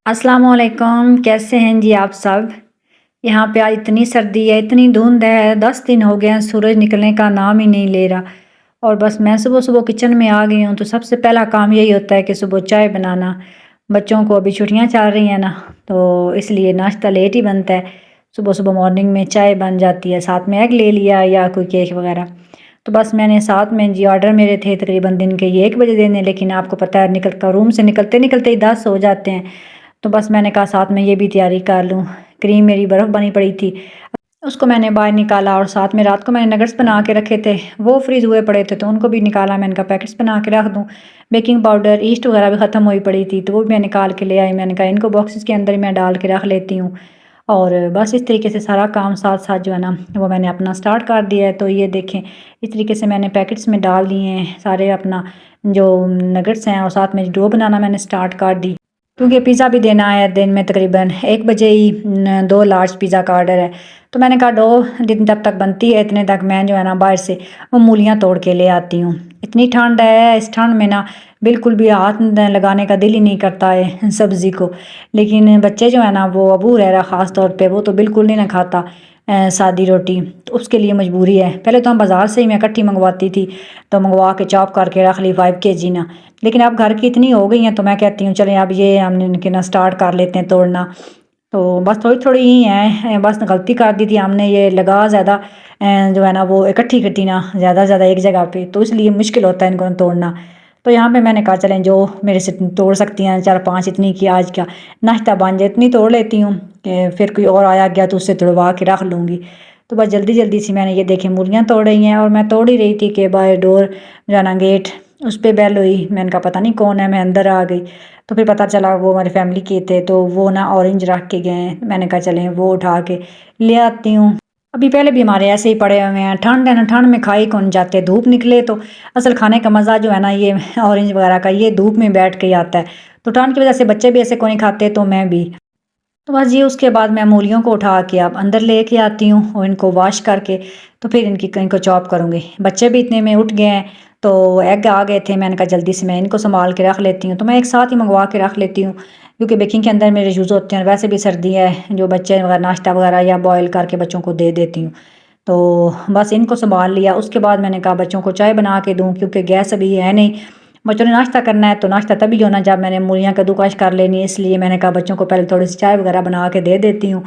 अस्सलाम वालेकुम, कैसे हैं जी आप सब? यहाँ पे आज इतनी सर्दी है, इतनी धुंध है, 10 दिन हो गए हैं, सूरज निकलने का नाम ही नहीं ले रहा। और बस मैं सुबह-सुबह किचन में आ गई हूँ, तो सबसे पहला काम यही होता है कि सुबह चाय बनाना। बच्चों को अभी छुट्टियाँ चल रही हैं ना, तो इसलिए नाश्ता लेट ही बनता है। सुबह-सुबह मॉर्निंग में चाय बन जाती है, साथ में एग ले लिया या कोई केक वगैरह। तो बस मैंने साथ में जी ऑर्डर मेरे थे तकरीबन दिन के ये 1 बजे देने, लेकिन आपको पता है निकल का रूम से निकलते-निकलते ही 10 हो जाते हैं। तो बस मैंने कहा साथ में ये भी तैयारी कर लूँ। क्रीम मेरी बर्फ़ बनी पड़ी थी, उसको मैंने बाहर निकाला और साथ में रात को मैंने नगेट्स बना के रखे थे, वो फ्रीज़ हुए पड़े थे तो उनको भी निकाला। मैंने कहा पैकेट्स बना के रख दूँ। बेकिंग पाउडर, ईस्ट वगैरह भी ख़त्म हुई पड़ी थी, तो वो भी मैं निकाल के ले आई। मैंने कहा इनको बॉक्सेस के अंदर ही मैं डाल के रख लेती हूँ। और बस इस तरीके से सारा काम साथ-साथ जो है ना, वो मैंने अपना स्टार्ट कर दिया है। तो ये देखें, इस तरीके से मैंने पैकेट्स में डाल दिए हैं सारे अपना जो नगेट्स हैं, और साथ में डो बनाना मैंने स्टार्ट कर दी। क्योंकि पिज़्ज़ा भी देना है दिन में तकरीबन 1 बजे ही 2 लार्ज पिज़्ज़ा का ऑर्डर है। तो मैंने कहा डो जितने तब तक बनती है इतने तक मैं जो है ना बाहर से वो मूलियाँ तोड़ के ले आती हूँ। इतनी ठंड है, इस ठंड में ना बिल्कुल भी हाथ न लगाने का दिल ही नहीं करता है सब्ज़ी को। लेकिन बच्चे जो है ना, वो अबू हुरैरा ख़ास तौर पे, वो तो बिल्कुल नहीं ना खाता सादी रोटी, तो उसके लिए मजबूरी है। पहले तो हम बाज़ार से ही मैं इकट्ठी मंगवाती थी, तो मंगवा के चॉप करके रख ली 5 केजी ना। लेकिन अब घर की इतनी हो गई हैं, तो मैं कहती हूँ चलें अब ये हमने इनके ना स्टार्ट कर लेते हैं तोड़ना। तो बस थोड़ी-थोड़ी ही हैं, बस गलती कर दी थी हमने, ये लगा ज़्यादा जो है ना वो इकट्ठी की थी ना ज़्यादा से ज़्यादा एक जगह पे, तो इसलिए मुश्किल होता है इनको तोड़ना। तो यहाँ पे मैंने कहा चलें जो मेरे से तोड़ सकती हैं 4-5 इतनी की आज का नाश्ता बन जाए, इतनी तोड़ लेती हूँ कि फिर कोई और आया गया तो उससे तुड़वा के रख लूँगी। तो बस जल्दी-जल्दी सी मैंने ये देखें मूलियाँ तोड़ रही हैं, और मैं तोड़ ही रही थी कि बाहर डोर जो है ना गेट, उस पे बेल हुई। मैंने कहा पता नहीं कौन है, मैं अंदर आ गई। तो फिर पता चला वो हमारी फैमिली के थे, तो वो ना ऑरेंज रख के गए हैं। मैंने कहा चलें वो उठा के ले आती हूँ। अभी पहले भी हमारे ऐसे ही पड़े हुए हैं, ठंड है ना, ठंड में खाई कौन जाते, धूप निकले तो असल खाने का मज़ा जो है ना ये ऑरेंज वगैरह का ये धूप में बैठ के ही आता है। तो ठंड की वज़ह से बच्चे भी ऐसे कोई नहीं खाते, तो मैं भी। तो बस ये उसके बाद मैं मूलियों को उठा के अब अंदर लेके आती हूँ और इनको वॉश करके तो फिर इनको चॉप करूँगी। बच्चे भी इतने में उठ गए हैं, तो एग आ गए थे। मैंने कहा जल्दी से मैं इनको संभाल के रख लेती हूँ, तो मैं एक साथ ही मंगवा के रख लेती हूँ क्योंकि बेकिंग के अंदर मेरे यूज़ होते हैं। वैसे भी सर्दी है, जो बच्चे वगैरह नाश्ता वगैरह या बॉयल करके बच्चों को दे देती हूँ। तो बस इनको संभाल लिया। उसके बाद मैंने कहा बच्चों को चाय बना के दूँ क्योंकि गैस अभी है नहीं। बच्चों ने नाश्ता करना है, तो नाश्ता तभी होना जब मैंने मूलियाँ कद्दूकस कर लेनी है, इसलिए मैंने कहा बच्चों को पहले थोड़ी सी चाय वगैरह बना के दे देती हूँ,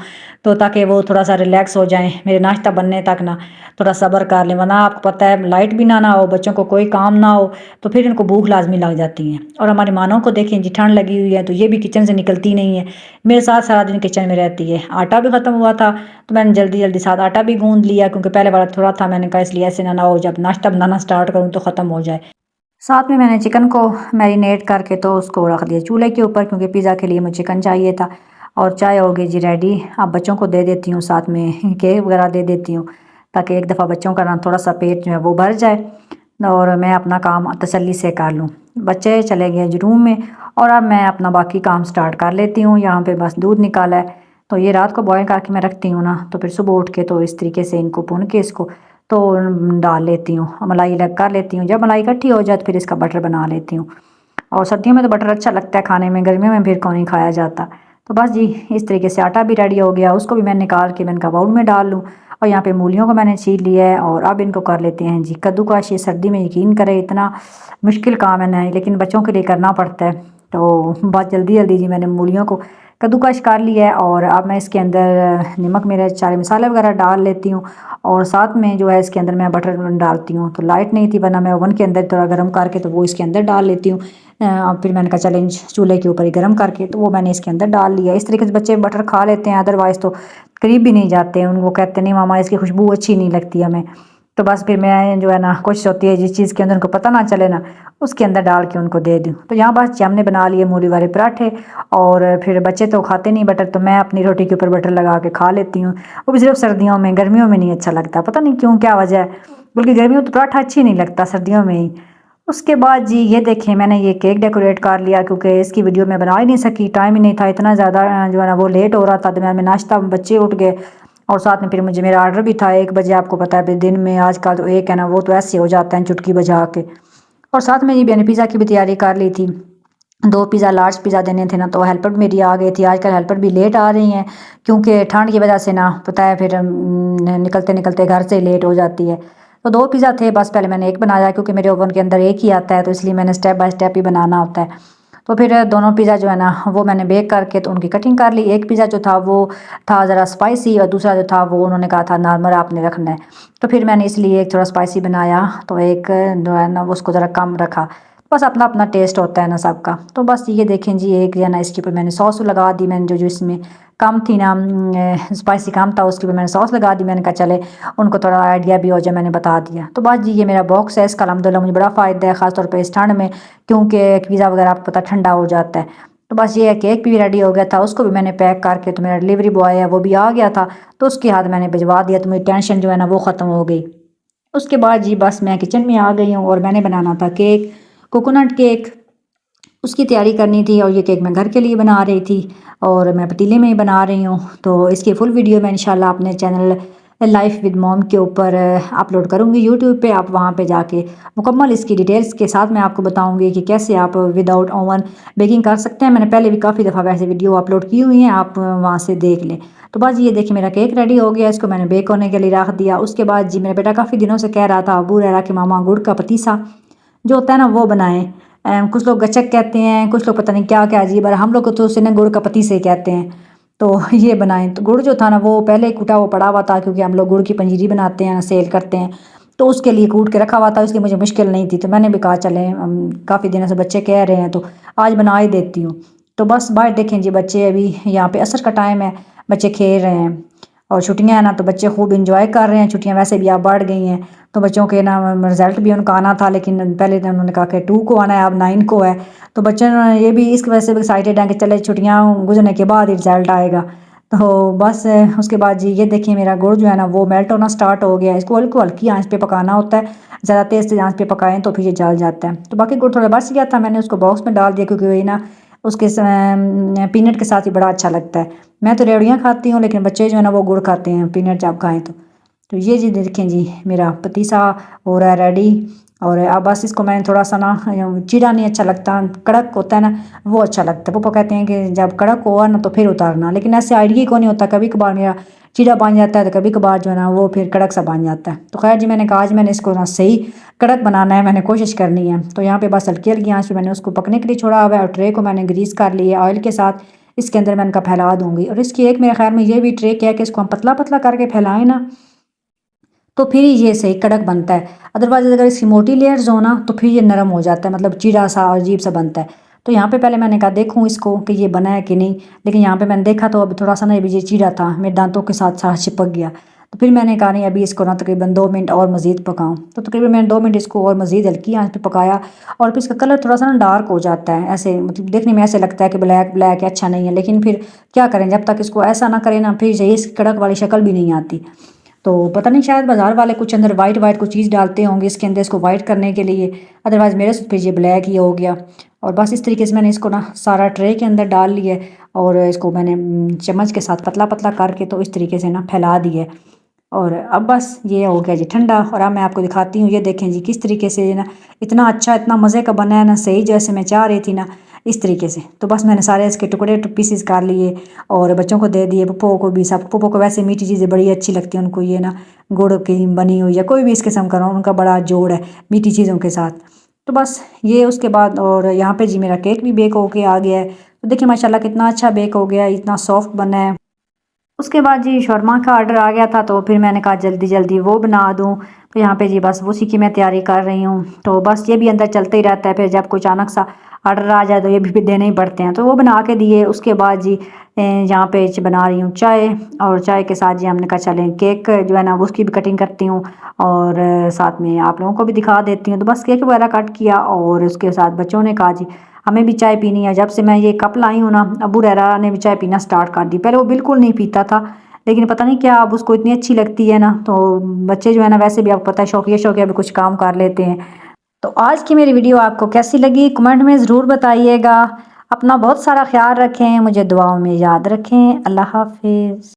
तो ताकि वो थोड़ा सा रिलैक्स हो जाएँ मेरे नाश्ता बनने तक ना, थोड़ा सब्र कर लें। वरना आपको पता है लाइट भी ना हो, बच्चों को कोई काम ना हो, तो फिर इनको भूख लाजमी लग जाती है। और हमारी मानों को देखें जी, ठंड लगी हुई है, तो ये भी किचन से निकलती नहीं है, मेरे साथ सारा दिन किचन में रहती है। आटा भी ख़त्म हुआ था, तो मैंने जल्दी-जल्दी साथ आटा भी गूँध लिया क्योंकि पहले वाला थोड़ा था। मैंने कहा इसलिए ऐसे ना हो जब नाश्ता बनाना स्टार्ट करूँ तो ख़त्म हो जाए। साथ में मैंने चिकन को मैरिनेट करके तो उसको रख दिया चूल्हे के ऊपर क्योंकि पिज़्ज़ा के लिए मुझे चिकन चाहिए था। और चाय हो गई जी रेडी। अब बच्चों को दे देती हूँ, साथ में केक वगैरह दे देती हूँ ताकि एक दफ़ा बच्चों का ना थोड़ा सा पेट जो है वो भर जाए और मैं अपना काम तसल्ली से कर लूँ। बच्चे चले गए जी रूम में, और अब मैं अपना बाकी काम स्टार्ट कर लेती हूँ। यहाँ पे बस दूध निकाला है, तो ये रात को बॉयल करके मैं रखती हूँ ना, तो फिर सुबह उठ के तो इस तरीके से इनको भून के इसको तो डाल लेती हूँ, मलाई अलग कर लेती हूँ। जब मलाई इकट्ठी हो जाए तो फिर इसका बटर बना लेती हूँ। और सर्दियों में तो बटर अच्छा लगता है खाने में, गर्मियों में फिर कौन नहीं खाया जाता। तो बस जी इस तरीके से आटा भी रेडी हो गया, उसको भी मैं निकाल के मैंने कहा बाउल में डाल लूँ। और यहाँ पे मूलियों को मैंने छील लिया है, और अब इनको कर लेते हैं जी कद्दूकस। ये सर्दी में यकीन करें इतना मुश्किल काम है ना, लेकिन बच्चों के लिए करना पड़ता है। तो बहुत जल्दी-जल्दी जी मैंने मूलियों को कद्दूकस कर लिया है, और अब मैं इसके अंदर नमक मिर्च चाय मसाले वगैरह डाल लेती हूँ। और साथ में जो है इसके अंदर मैं बटर डालती हूँ। तो लाइट नहीं थी, वरना मैं ओवन के अंदर थोड़ा गर्म करके तो वो इसके अंदर डाल लेती हूँ। फिर मैंने कहा चलें चूल्हे के ऊपर ही गर्म करके तो वो मैंने इसके अंदर डाल लिया। इस तरीके से बच्चे बटर खा लेते हैं, अदरवाइज़ तो करीब भी नहीं जाते हैं। उनको कहते नहीं मामा इसकी खुशबू अच्छी नहीं लगती हमें। तो बस फिर मैं जो है ना, कोशिश होती है जिस चीज़ के अंदर उनको पता ना चले ना, उसके अंदर डाल के उनको दे दूँ। तो यहाँ बस हमने बना लिए मूली वाले पराठे, और फिर बच्चे तो खाते नहीं बटर, तो मैं अपनी रोटी के ऊपर बटर लगा के खा लेती हूँ। वो भी सिर्फ सर्दियों में, गर्मियों में नहीं अच्छा लगता, पता नहीं क्यों, क्या वजह है। बल्कि गर्मियों में तो पराठा अच्छी नहीं लगता, सर्दियों में ही। उसके बाद जी ये देखें मैंने ये केक डेकोरेट कर लिया क्योंकि इसकी वीडियो मैं बना ही नहीं सकी, टाइम ही नहीं था। इतना ज़्यादा जो है ना वो लेट हो रहा था, दरमियान में नाश्ता, बच्चे उठ गए, और साथ में फिर मुझे मेरा ऑर्डर भी था 1 बजे। आपको पता है दिन में आजकल तो एक है ना वो तो ऐसे हो जाता है चुटकी बजा के। और साथ में ये मैंने पिज़्ज़ा की भी तैयारी कर ली थी। 2 पिज़्ज़ा लार्ज पिज़्ज़ा देने थे ना, तो हेल्पर मेरी आ गई थी। आजकल हेल्पर भी लेट आ रही हैं क्योंकि ठंड की वजह से ना पता है फिर निकलते निकलते घर से लेट हो जाती है। तो 2 पिज़्ज़ा थे, बस पहले मैंने एक बनाया क्योंकि मेरे ओवन के अंदर एक ही आता है, तो इसलिए मैंने स्टेप बाय स्टेप ही बनाना होता है। तो फिर दोनों पिज़्ज़ा जो है ना वो मैंने बेक करके तो उनकी कटिंग कर ली। एक पिज़्ज़ा जो था वो था ज़रा स्पाइसी और दूसरा जो था वो उन्होंने कहा था नॉर्मल आपने रखना है। तो फिर मैंने इसलिए एक थोड़ा स्पाइसी बनाया, तो एक जो है ना वो उसको ज़रा कम रखा। बस अपना अपना टेस्ट होता है ना सबका। तो बस ये देखें जी, एक जो है ना इसके ऊपर मैंने सॉस लगा दी। मैंने जो जो इसमें कम थी ना स्पाइसी कम था, उसके ऊपर मैंने सॉस लगा दी। मैंने कहा चले उनको थोड़ा आइडिया भी हो जाए, मैंने बता दिया। तो बस जी ये मेरा बॉक्स है, इसका अल्हम्दुलिल्लाह मुझे बड़ा फ़ायदा है, ख़ासतौर पर इस ठंड में, क्योंकि पिज़्ज़ा वगैरह आपको पता ठंडा हो जाता है। तो बस ये है, केक भी रेडी हो गया था, उसको भी मैंने पैक करके, तो मेरा डिलीवरी बॉय है वो भी आ गया था, तो उसके हाथ मैंने भिजवा दिया। तो मेरी टेंशन जो है ना वो ख़त्म हो गई। उसके बाद जी बस मैं किचन में आ गई हूँ और मैंने बनाना था केक, कोकोनट केक, उसकी तैयारी करनी थी। और ये केक मैं घर के लिए बना रही थी और मैं पतीले में ही बना रही हूँ। तो इसकी फुल वीडियो मैं इंशाल्लाह अपने चैनल लाइफ विद मॉम के ऊपर अपलोड करूँगी यूट्यूब पे। आप वहाँ पे जाके मुकम्मल इसकी डिटेल्स के साथ मैं आपको बताऊँगी कि कैसे आप विदाउट ओवन बेकिंग कर सकते हैं। मैंने पहले भी काफ़ी दफ़ा वैसे वीडियो अपलोड की हुई हैं, आप वहाँ से देख लें। तो बस ये देखिए मेरा केक रेडी हो गया, इसको मैंने बेक होने के लिए रख दिया। उसके बाद जी मेरा बेटा काफ़ी दिनों से कह रहा था, अबू रह रहा कि मामा गुड़ का पतीसा जो होता है ना वो बनाएं। कुछ लोग गचक कहते हैं, कुछ लोग पता नहीं क्या क्या अजीब है, हम लोग तो उसे ना गुड़ का पतीसे कहते हैं। तो ये बनाएं। तो गुड़ जो था ना वो पहले ही कूटा वो पड़ा हुआ था, क्योंकि हम लोग गुड़ की पंजीरी बनाते हैं, सेल करते हैं, तो उसके लिए कूट के रखा हुआ था, इसलिए मुझे मुश्किल नहीं थी। तो मैंने भी कहा चले काफ़ी दिनों से बच्चे कह रहे हैं तो आज बना ही देती हूँ। तो बस बाहर देखें जी, बच्चे अभी यहाँ पे असर का टाइम है, बच्चे खेल रहे हैं और छुट्टियां हैं ना, तो बच्चे खूब इंजॉय कर रहे हैं। छुट्टियां वैसे भी अब बढ़ गई हैं, तो बच्चों के ना रिजल्ट भी उनका आना था, लेकिन पहले तो उन्होंने कहा कि 2 को आना है, अब 9 को है। तो बच्चे ये भी इस वजह से एक्साइटेड हैं कि चले छुट्टियां गुजरने के बाद ही रिजल्ट आएगा। तो बस उसके बाद जी ये देखिए मेरा गुड़ जो है ना वो मेल्ट होना स्टार्ट हो गया है। इसको हल्की हल्की आंच पे पकाना होता है, ज़्यादा तेज़ आंच पे पकाएं तो फिर ये जल जाता है। तो बाकी गुड़ थोड़ा बच गया था, मैंने उसको बॉक्स में डाल दिया, क्योंकि वही ना उसके पीनट के साथ ही बड़ा अच्छा लगता है। मैं तो रेवड़ियाँ खाती हूँ, लेकिन बच्चे जो है ना वो गुड़ खाते हैं, पीनट जब खाएं तो ये जी देखें जी मेरा पतीसा हो रहा है रेडी। और अब बस इसको मैंने थोड़ा सा ना, चीड़ा नहीं अच्छा लगता, कड़क होता है ना वो अच्छा लगता है। पापा कहते हैं कि जब कड़क हुआ ना तो फिर उतारना, लेकिन ऐसे आइडिया को नहीं होता, कभी कभार मेरा चीड़ा बन जाता है तो कभी कभार जो है ना वो फिर कड़क सा बन जाता है। तो खैर जी मैंने कहा आज मैंने इसको ना सही कड़क बनाना है, मैंने कोशिश करनी है। तो यहाँ पे बस हल्की हल्की आंच पे मैंने उसको पकने के लिए छोड़ा हुआ है, और ट्रे को मैंने ग्रीस कर लिया ऑयल के साथ। इसके अंदर मैं इनका फैला दूंगी, और इसकी एक मेरे ख्याल में ये भी ट्रिक है कि इसको हम पतला पतला करके फैलाएं ना, तो फिर ये सही कड़क बनता है। अदरवाइज़ अगर इसकी मोटी लेयर्स हो ना तो फिर ये नरम हो जाता है, मतलब चीड़ा सा अजीब सा बनता है। तो यहाँ पे पहले मैंने कहा देखूँ इसको कि ये बना है कि नहीं, लेकिन यहाँ पे मैंने देखा तो अभी थोड़ा सा ना ये चीड़ा था, मेरे दांतों के साथ साथ चिपक गया। तो फिर मैंने कहा नहीं, अभी इसको ना तकरीबन 2 मिनट और मज़ीद पकाऊँ। तो तकरीबन मैंने 2 मिनट इसको और मज़ीद हल्की आंच पे पकाया, और फिर इसका कलर थोड़ा सा ना डार्क हो जाता है, ऐसे मतलब देखने में ऐसे लगता है कि ब्लैक ब्लैक है, अच्छा नहीं है। लेकिन फिर क्या करें, जब तक इसको ऐसा ना करें ना फिर यही इसकी कड़क वाली शक्ल भी नहीं आती। तो पता नहीं शायद बाज़ार वाले कुछ अंदर वाइट वाइट कुछ चीज़ डालते होंगे इसके अंदर इसको वाइट करने के लिए, अदरवाइज़ मेरे से फिर ये ब्लैक ही हो गया। और बस इस तरीके से मैंने इसको ना सारा ट्रे के अंदर डाल लिया, और इसको मैंने चम्मच के साथ पतला पतला करके तो इस तरीके से ना फैला दिया। और अब बस ये हो गया जी ठंडा, और अब मैं आपको दिखाती हूँ। ये देखें जी किस तरीके से ना इतना अच्छा इतना मज़े का बना है ना, सही जैसे मैं चाह रही थी ना इस तरीके से। तो बस मैंने सारे इसके टुकड़े पीसेस कर लिए और बच्चों को दे दिए, पप्पो को भी। सब पप्पो को वैसे मीठी चीज़ें बड़ी अच्छी लगती हैं, उनको ये ना गुड़ की बनी हुई या कोई भी इस किस्म का उनका बड़ा जोड़ है मीठी चीज़ों के साथ। तो बस ये उसके बाद, और यहाँ पे जी मेरा केक भी बेक होके आ गया है। तो देखिए माशाल्लाह कितना अच्छा बेक हो गया है, इतना सॉफ्ट बना है। उसके बाद जी शौरमा का ऑर्डर आ गया था, तो फिर मैंने कहा जल्दी जल्दी वो बना दूँ। तो यहाँ पे जी बस उसी की मैं तैयारी कर रही हूँ। तो बस ये भी अंदर चलते ही रहता है, फिर जब कोई अचानक सा ऑर्डर आ जाए तो ये भी देने ही पड़ते हैं। तो वो बना के दिए। उसके बाद जी यहाँ पे बना रही हूँ चाय, और चाय के साथ जी हमने कहा चलें केक जो है ना वो उसकी भी कटिंग करती हूँ, और साथ में आप लोगों को भी दिखा देती हूँ। तो बस केक वगैरह कट किया, और उसके साथ बच्चों ने कहा जी हमें भी चाय पीनी है। जब से मैं ये कप लाई हूँ ना, अबू रहरा ने भी चाय पीना स्टार्ट कर दी। पहले वो बिल्कुल नहीं पीता था, लेकिन पता नहीं क्या अब उसको इतनी अच्छी लगती है ना। तो बच्चे जो है ना वैसे भी आपको पता है शौकिया शौकिया भी कुछ काम कर लेते हैं। तो आज की मेरी वीडियो आपको कैसी लगी कमेंट में ज़रूर बताइएगा। अपना बहुत सारा ख्याल रखें, मुझे दुआओं में याद रखें। अल्लाह हाफिज़।